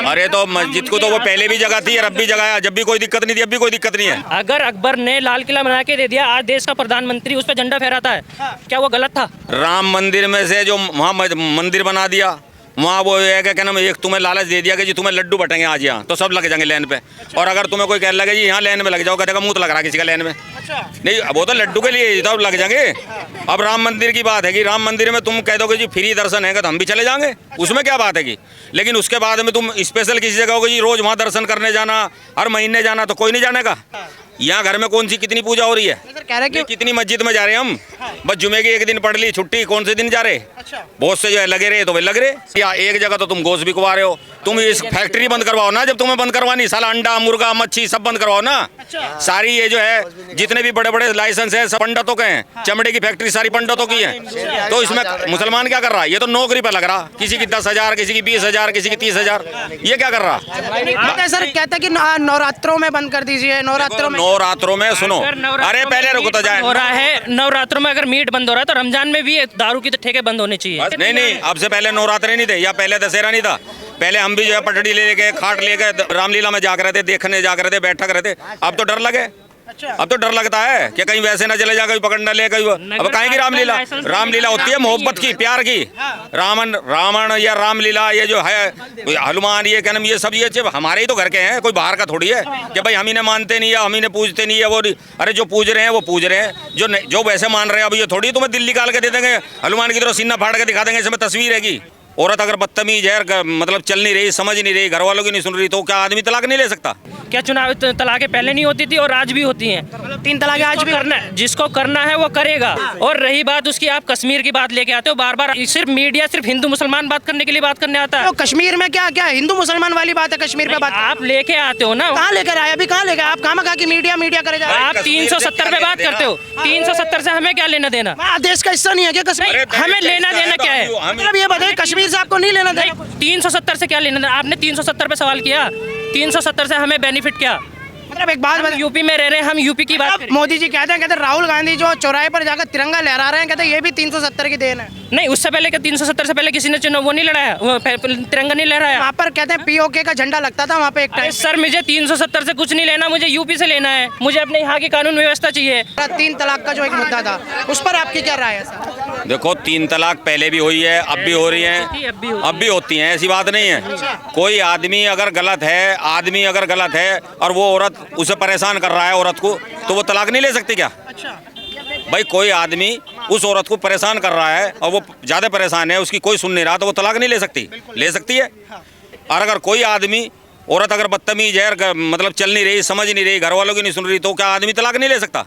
अरे तो मस्जिद को तो वो पहले भी जगह थी और अब भी जगह है, जब भी कोई दिक्कत नहीं थी, अब भी कोई दिक्कत नहीं है। अगर अकबर ने लाल किला बना के दे दिया, आज देश का प्रधानमंत्री उस पर झंडा फहराता है, क्या वो गलत था? राम मंदिर में से जो वहाँ मंदिर बना दिया, वहाँ वो है क्या नाम, एक तुम्हें लालच दे दिया कि जी तुम्हें लड्डू बटेंगे आज यहाँ, तो सब लग जाएंगे लाइन पे। और अगर तुम्हें कोई कह लगे जी यहाँ लाइन में लग जाओ, कहते मुंह तो लग रहा है किसी का लाइन में। नहीं, वो तो लड्डू के लिए तब लग जाएंगे। अब राम मंदिर की बात है कि राम मंदिर में तुम कह दोगे जी फ्री दर्शन है तो हम भी चले जाएंगे, उसमें क्या बात है कि। लेकिन उसके बाद में तुम स्पेशल किसी जगह होगी जी रोज वहाँ दर्शन करने जाना, हर महीने जाना, तो कोई नहीं जाने का। यहाँ घर में कौन सी कितनी पूजा हो रही है, कह रहे कि कितनी मस्जिद में जा रहे हैं हम, बस जुमे की एक दिन पढ़ ली छुट्टी, कौन से दिन जा रहे। बहुत से जो है लगे रहे तो वे लग रहे। या एक जगह तो तुम गोश्त बिकवा रहे हो, तुम इस फैक्ट्री बंद करवाओ ना, जब तुम्हें बंद करवानी, साला अंडा मुर्गा मच्छी सब बंद करवाओ ना। सारी ये जो है जितने भी बड़े बड़े लाइसेंस है सब पंडितों के हैं, चमड़े की फैक्ट्री सारी पंडितों की है। तो इसमें मुसलमान क्या कर रहा है, ये तो नौकरी पर लग रहा, किसी की 10,000, किसी की 20,000, किसी की 30,000, ये क्या कर रहा। सर कहते हैं कि नवरात्रों में बंद कर दीजिए, नवरात्रों में सुनो, अरे पहले रुको तो जाए। हो रहा है नवरात्रों में अगर मीट बंद हो रहा है तो रमजान में भी दारू की तो ठेके बंद होने चाहिए। नहीं, अब से पहले नवरात्रे नहीं थे या पहले दशहरा नहीं था। पहले हम भी जो है पटड़ी लेके खाट लेके रामलीला में जाकर रहते, देखने जाकर रहते, बैठक रहते। अब तो डर लगे, अब तो डर लगता है कि कहीं वैसे ना चले जाए, कहीं पकड़ न ले, कहीं अब कहीं की रामलीला। रामलीला होती है मोहब्बत की, प्यार की। रावण या रामलीला ये जो है, हनुमान ये क्या नाम, ये सब ये हमारे ही तो घर के हैं, कोई बाहर का थोड़ी है कि भाई हम इन्हें मानते नहीं है, हम इन्हें पूजते नहीं है। वो अरे जो पूज रहे हैं वो पूज रहे हैं, जो वैसे मान रहे हैं। अब ये थोड़ी तुम्हें दिल निकाल के दे देंगे, हनुमान की तरह सीना फाड़ के दिखा देंगे, इसमें तस्वीर है। औरत अगर बदतमीज है, मतलब चल नहीं रही, समझ नहीं रही, घर वालों की नहीं सुन रही, तो क्या आदमी तलाक नहीं ले सकता? क्या चुनाव तलाकें पहले नहीं होती थी और आज भी होती हैं? 3 तलाक आज भी करना है, जिसको करना है वो करेगा। और रही बात उसकी, आप कश्मीर की बात लेके आते हो बार बार, सिर्फ मीडिया सिर्फ हिंदू मुसलमान बात करने के लिए बात करने आता है। तो कश्मीर में क्या क्या हिंदू मुसलमान वाली बात है, कश्मीर पे बात आप लेके आते हो ना, कहाँ लेकर आए, अभी कहाँ लेकर आप, कहाँ कहा कि मीडिया करे जा रहे हैं। आप 370 पे बात करते हो, 370 से हमें क्या लेना देना? देश का हिस्सा नहीं है क्या कश्मीर? हमें लेना देना क्या है? मतलब ये बताइए कश्मीर से आपको नहीं लेना देना? 370 से क्या लेना देना? आपने 370 पे सवाल किया, 370 से हमें बेनिफिट क्या? मतलब एक बात बताइए, यूपी में रह रहे हैं हम, यूपी की बात। मोदी जी कहते हैं राहुल गांधी जो चौराहे पर जाकर तिरंगा लहरा रहे हैं, कहते हैं ये भी 370 की देन है। नहीं, उससे पहले क्या 370 से पहले किसी ने चुनाव वो नहीं लड़ाया, वो तिरंगा नहीं लहराया? वहाँ पर कहते हैं पीओके का झंडा लगता था वहाँ पे एक टाइम। सर मुझे 370 से कुछ नहीं लेना, मुझे यूपी से लेना है, मुझे अपने यहाँ की कानून व्यवस्था चाहिए। 3 तलाक का जो एक मुद्दा था उस पर आपकी क्या राय है सर? देखो 3 तलाक पहले भी हुई है, अब भी हो रही है, अब भी होती है, ऐसी बात नहीं है। कोई आदमी अगर गलत है और वो औरत उसे परेशान कर रहा है औरत को, तो वो तलाक नहीं ले सकती क्या? भाई कोई आदमी उस औरत को परेशान कर रहा है और वो ज्यादा परेशान है, उसकी कोई सुन नहीं रहा, तो वो तलाक नहीं ले सकती? ले सकती है। और अगर कोई आदमी औरत अगर बदतमीज है, मतलब चल नहीं रही, समझ नहीं रही, घर वालों की नहीं सुन रही, तो क्या आदमी तलाक नहीं ले सकता?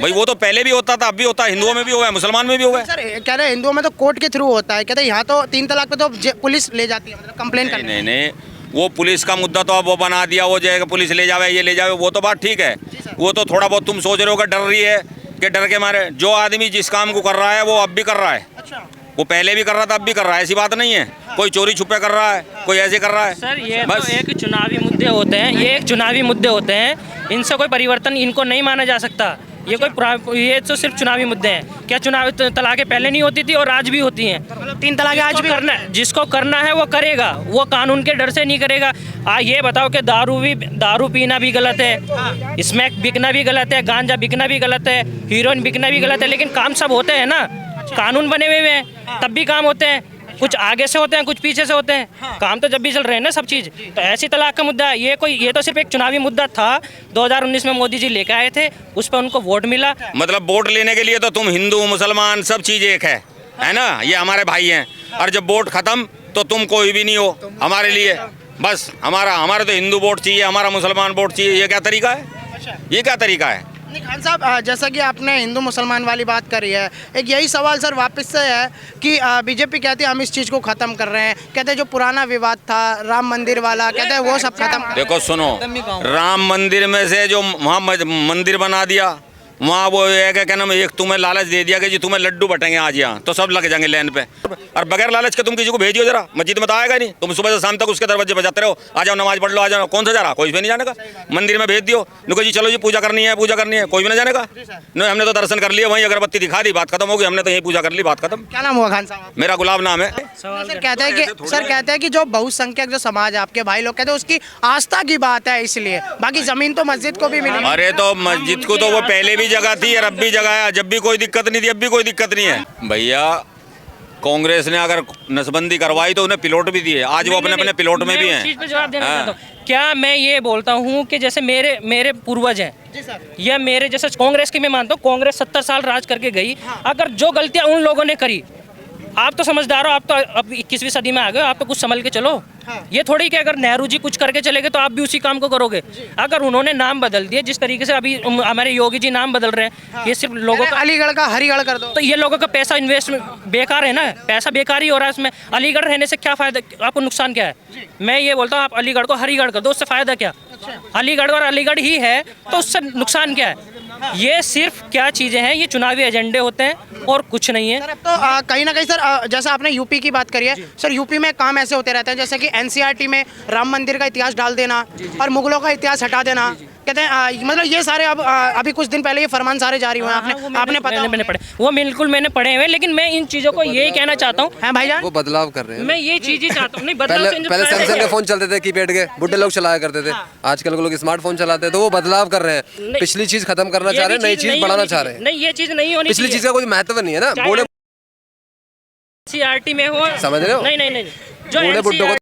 भाई वो तो पहले भी होता था, अब भी होता है, हिंदुओं में भी हुआ है, मुसलमान में भी हुआ है। सर कह रहे हैं हिंदुओं में तो कोर्ट के थ्रू होता है, कहते हैं यहाँ तो 3 तलाक पे तो पुलिस ले जाती है, मतलब कंप्लेन करने। नहीं, वो पुलिस का मुद्दा तो अब वो बना दिया, वो जाएगा पुलिस ले जावे, ये ले जावे, वो तो बात ठीक है। वो तो थोड़ा बहुत तुम सोच रहे हो कि डर रही है, कि डर के मारे जो आदमी जिस काम को कर रहा है वो अब भी कर रहा है। वो पहले भी कर रहा था, अब भी कर रहा है, ऐसी बात नहीं है। कोई चोरी छुपे कर रहा है, कोई ऐसे कर रहा है। सर ये तो एक चुनावी मुद्दे होते हैं, ये एक चुनावी मुद्दे होते हैं, इनसे कोई परिवर्तन इनको नहीं माना जा सकता। ये तो सिर्फ चुनावी मुद्दे हैं। क्या चुनाव तलाकें पहले नहीं होती थी और आज भी होती हैं? 3 तलाक आज भी करना है, जिसको करना है वो करेगा, वो कानून के डर से नहीं करेगा। ये बताओ कि दारू पीना भी गलत है, स्मैक बिकना भी गलत है, गांजा बिकना भी गलत है, हीरोइन बिकना भी गलत है, लेकिन काम सब होते हैं ना, कानून बने हुए हैं तब भी काम होते हैं। कुछ आगे से होते हैं, कुछ पीछे से होते हैं, काम तो जब भी चल रहे हैं ना सब चीज़। तो ऐसी तलाक का मुद्दा है, ये तो सिर्फ एक चुनावी मुद्दा था। 2019 में मोदी जी लेके आए थे, उस पर उनको वोट मिला। मतलब वोट लेने के लिए तो तुम हिंदू मुसलमान सब चीज़ एक है ना, ये हमारे भाई हैं। और जब वोट खत्म तो तुम कोई भी नहीं हो हमारे लिए, बस हमारा तो हिंदू वोट चाहिए, हमारा मुसलमान वोट चाहिए। ये क्या तरीका है? ये क्या तरीका है? नहीं खान साहब, जैसा कि आपने हिंदू मुसलमान वाली बात करी है, एक यही सवाल सर वापस से है कि बीजेपी कहती है हम इस चीज़ को ख़त्म कर रहे हैं, कहते हैं जो पुराना विवाद था राम मंदिर वाला, कहते हैं वो सब खत्म। देखो सुनो, राम मंदिर में से जो वहाँ मंदिर बना दिया, वहाँ वो है क्या नाम, एक तुम्हें लालच दे दिया कि जी तुम्हें लड्डू बटेंगे आज यहाँ, तो सब लग जाएंगे लाइन पे। और बगैर लालच के तुम किसी को भेजियो जरा, मस्जिद में तो आएगा नहीं। तुम सुबह से शाम तक उसके दरवाजे बजाते रहो, आ जाओ नमाज पढ़ लो, आ जाओ। कौन सा जा रहा, कोई भी नहीं जाने का। मंदिर में भेज दियो, नुको जी चलो जी पूजा करनी है, पूजा करनी है, कोई भी नहीं जाने का। नहीं, हमने तो दर्शन कर लिया, वहीं अगरबत्ती दिखा दी, बात खत्म हो गई, हमने तो यही पूजा कर ली, बात खत्म। क्या नाम हुआ खान साहब? मेरा गुलाब नाम है। सर कहते हैं कि जो बहुसंख्यक जो समाज है, आपके भाई लोग कहते हैं उसकी आस्था की बात है, इसलिए बाकी जमीन तो मस्जिद को भी मिली। अरे तो मस्जिद को तो वो पहले भी जगह थी और अब भी जगह है, जब भी कोई दिक्कत नहीं थी, अब भी कोई दिक्कत नहीं है। भैया कांग्रेस ने अगर नसबंदी करवाई तो उन्हें पिलोट भी दिए, आज वो अपने अपने पिलोट में भी मैं हैं। उस चीज़ पे जवाब देना चाहता हूँ। क्या मैं ये बोलता हूँ कि जैसे मेरे पूर्वज हैं या मेरे जैसे कांग्रेस की मैं मानता हूँ, कांग्रेस 70 साल राज करके गई, अगर जो गलतियाँ उन लोगों ने करी, आप तो समझदार हो, आप तो अब 21वीं सदी में आ गए, आप तो कुछ संभल के चलो। ये थोड़ी कि अगर नेहरू जी कुछ करके चले गए तो आप भी उसी काम को करोगे। अगर उन्होंने नाम बदल दिए, जिस तरीके से अभी हमारे योगी जी नाम बदल रहे हैं, ये सिर्फ लोगों का, अलीगढ़ का हरिगढ़ कर दो, तो ये लोगों का पैसा इन्वेस्ट बेकार है ना, पैसा बेकार ही हो रहा है इसमें। अलीगढ़ रहने से क्या फ़ायदा, आपको नुकसान क्या है? मैं ये बोलता हूँ आप अलीगढ़ को हरिगढ़ कर दो, उससे फ़ायदा क्या? अलीगढ़ और अलीगढ़ ही है तो उससे नुकसान क्या है? ये सिर्फ क्या चीज़ें हैं, ये चुनावी एजेंडे होते हैं और कुछ नहीं है। सर अब तो कहीं ना कहीं सर, जैसा आपने यूपी की बात करी है सर, यूपी में काम ऐसे होते रहते हैं जैसे कि एनसीईआरटी में राम मंदिर का इतिहास डाल देना और मुगलों का इतिहास हटा देना। कहते हैं मतलब ये सारे अब अभी कुछ दिन पहले ये फरमान सारे जारी हुए हैं, आपने पता मैंने पढ़े, वो बिल्कुल मैंने पढ़े हुए, लेकिन मैं इन चीज़ों को यही कहना चाहता हूँ। है भाईजान, वो बदलाव कर रहे हैं। मैं ये चीज़ ही चाहता हूँ। नहीं, बदलाव पहले सैमसंग के फोन चलते थे कीपैड के, बुढ़े लोग चलाया करते थे, आजकल के लोग स्मार्टफोन चलाते हैं, तो वो बदलाव कर रहे हैं। पिछली चीज खत्म करना चाह रहे हैं, नई चीज बढ़ाना चाह रहे हैं। नहीं, ये चीज़ नहीं होनी पिछली चीज का कोई महत्व नहीं है ना। बूढ़े एनसीईआरटी में हो, समझ रहे हो? नहीं, जो बूढ़े बुड्ढों को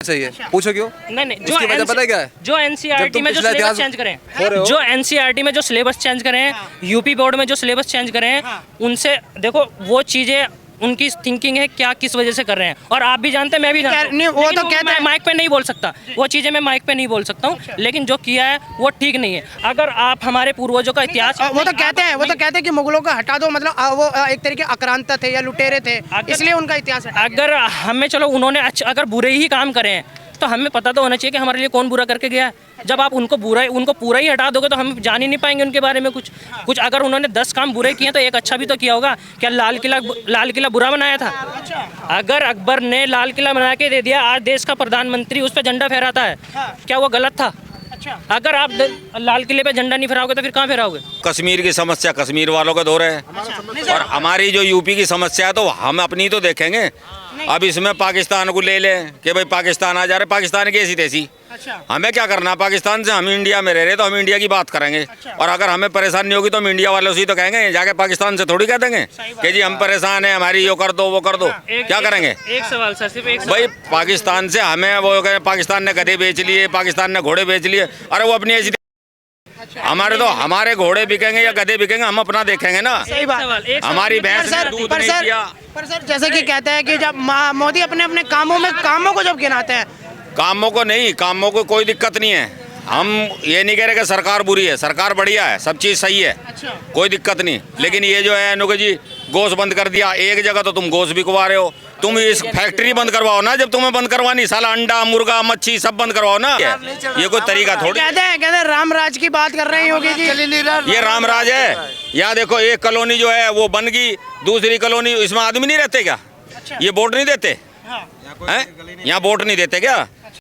चाहिए, पूछो क्यों? नहीं, इसकी वजह पता है क्या है? जो एनसीईआरटी में जो पिछला सिलेबस इतिहास चेंज करें, हो रहे हो। जो एनसीईआरटी में जो सिलेबस चेंज करें, यूपी बोर्ड में जो सिलेबस चेंज करें, उनसे देखो वो चीज़ें, उनकी थिंकिंग है क्या, किस वजह से कर रहे हैं, और आप भी जानते हैं, मैं भी जानता हूं। नहीं, वो तो कहते हैं, माइक पे नहीं बोल सकता, वो चीज़ें मैं माइक पे नहीं बोल सकता हूँ, लेकिन जो किया है वो ठीक नहीं है। अगर आप हमारे पूर्वजों का इतिहास, वो तो कहते हैं कि मुगलों का हटा दो, मतलब वो एक तरीके आक्रांता थे या लुटेरे थे, इसलिए उनका इतिहास हटा दिया। अगर हमें, चलो उन्होंने अगर बुरे ही काम करे हैं तो हमें पता तो होना चाहिए कि हमारे लिए कौन बुरा करके गया है। जब आप उनको पूरा ही हटा दोगे तो हम जान ही नहीं पाएंगे उनके बारे में कुछ। अगर उन्होंने 10 काम बुरे किए तो एक अच्छा भी तो किया होगा। क्या लाल किला बुरा बनाया था? अगर अकबर ने लाल किला बना के दे दिया, आज देश का प्रधानमंत्री उस पर झंडा फहराता है, क्या वो गलत था? अगर आप लाल किले पे झंडा नहीं फहराओगे तो फिर कहाँ फहराओगे? कश्मीर की समस्या कश्मीर वालों का दौर है, और हमारी जो यूपी की समस्या है तो हम अपनी तो देखेंगे। अब इसमें पाकिस्तान को ले लें कि भाई पाकिस्तान आ जा रहे, पाकिस्तान की ऐसी तैसी, हमें क्या करना पाकिस्तान से? हम इंडिया में रह रहे तो हम इंडिया की बात करेंगे, और अगर हमें परेशानी होगी तो हम इंडिया वालों से ही तो कहेंगे, जाके पाकिस्तान से थोड़ी कह देंगे कि जी हम परेशान हैं, हमारी यो कर दो वो कर दो। क्या करेंगे? एक सवाल सर, सिर्फ एक भाई पाकिस्तान से हमें वो कहे पाकिस्तान ने गधे बेच लिए, पाकिस्तान ने घोड़े बेच लिए, अरे वो अपनी ऐसी, हमारे घोड़े बिकेंगे या गधे बिकेंगे, हम अपना देखेंगे ना। सही बात। हमारी भैंस ने दूध नहीं दिया। पर सर जैसे कि कहते हैं कि जब मोदी अपने अपने कामों को जब गिनाते हैं, कामों को नहीं, कामों को कोई दिक्कत नहीं है। हम ये नहीं कह रहे कि सरकार बुरी है, सरकार बढ़िया है, सब चीज़ सही है, कोई दिक्कत नहीं। लेकिन ये जो है नुके जी गोश्त बंद कर दिया एक जगह, तो तुम गोश्त बिकवा रहे हो। तुम इस फैक्ट्री बंद करवाओ ना, जब तुम्हें बंद करवानी, साला अंडा मुर्गा मच्छी सब बंद करवाओ ना। ये कोई तरीका थोड़ी। कहते हैं राम राज की बात कर रहे हैं योगी जी। ये राम राज है? यहाँ देखो एक कॉलोनी जो है वो बन गई, दूसरी कॉलोनी, इसमें आदमी नहीं रहते क्या? ये वोट नहीं देते हैं? यहाँ वोट नहीं देते क्या?